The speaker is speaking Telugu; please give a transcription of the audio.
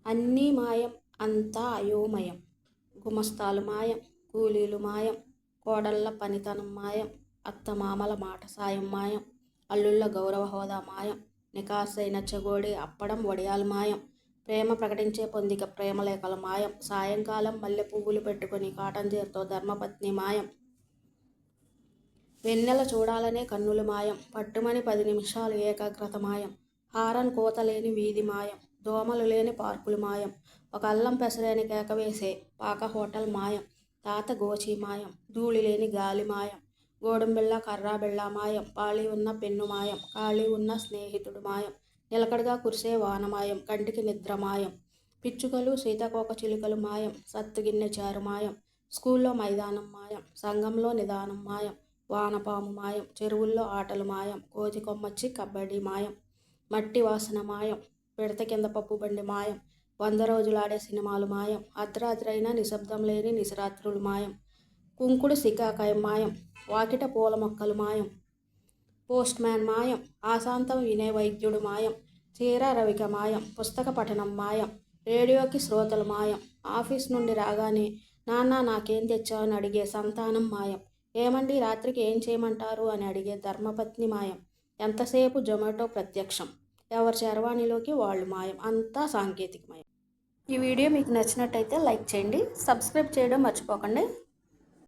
అన్నీ మాయం అంతా అయోమయం. గుమస్తాలు మాయం, కూలీలు మాయం, కోడళ్ళ పనితనం మాయం, అత్తమామల మాట సాయం మాయం, అల్లుళ్ళ గౌరవ హోదా మాయం, నికార్సైన చెగోడి అప్పడం వడియాలు మాయం, ప్రేమ ప్రకటించే పొందిక ప్రేమలేఖలు మాయం, సాయంకాలం మల్లె పువ్వులు పెట్టుకుని కాటన్ చీరతో ధర్మపత్ని మాయం, వెన్నెల చూడాలనే కన్నులు మాయం, పట్టుమని 10 నిమిషాలు ఏకాగ్రత మాయం, హారన్ కూతలేని వీధి మాయం, దోమలు లేని పార్కులు మాయం, ఒక అల్లం పెసరేని కేకవేసే పాక హోటల్ మాయం, తాత గోచి మాయం, ధూళి లేని గాలి మాయం, గోడంబిళ్ళ కర్రాబిళ్ళ మాయం, పాళీ ఉన్న పెన్ను మాయం, ఖాళీ ఉన్న స్నేహితుడు మాయం, నిలకడగా కురిసే వాన మాయం, కంటికి నిద్ర మాయం, పిచ్చుకలు సీతాకోక చిలుకలు మాయం, సత్తుగిన్నె చారు మాయం, స్కూల్లో మైదానం మాయం, సంఘంలో నిదానం మాయం, వానపాము మాయం, చెరువుల్లో ఆటలు మాయం, కోతి కొమ్మచ్చి కబడ్డీ మాయం, మట్టి వాసన మాయం, పిడత కింద పప్పు బండి మాయం, 100 రోజులాడే సినిమాలు మాయం, అర్ధరాత్రైనా నిశ్శబ్దం లేని నిశరాత్రులు మాయం, కుంకుడు సికాకాయ మాయం, వాకిట పూల మొక్కలు మాయం, పోస్ట్ మ్యాన్ మాయం, ఆశాంతం వినే వైద్యుడు మాయం, చీర రవిక మాయం, పుస్తక పఠనం మాయం, రేడియోకి శ్రోతలు మాయం, ఆఫీస్ నుండి రాగానే నాన్న నాకేం తెచ్చావు అని అడిగే సంతానం మాయం, ఏమండి రాత్రికి ఏం చేయమంటారు అని అడిగే ధర్మపత్ని మాయం, ఎంతసేపు జొమాటో ప్రత్యక్షం, ఎవరి చరవాణిలోకి వాళ్ళు మాయం, అంతా సాంకేతికమయం. ఈ వీడియో మీకు నచ్చినట్టయితే లైక్ చేయండి, సబ్స్క్రైబ్ చేయడం మర్చిపోకండి.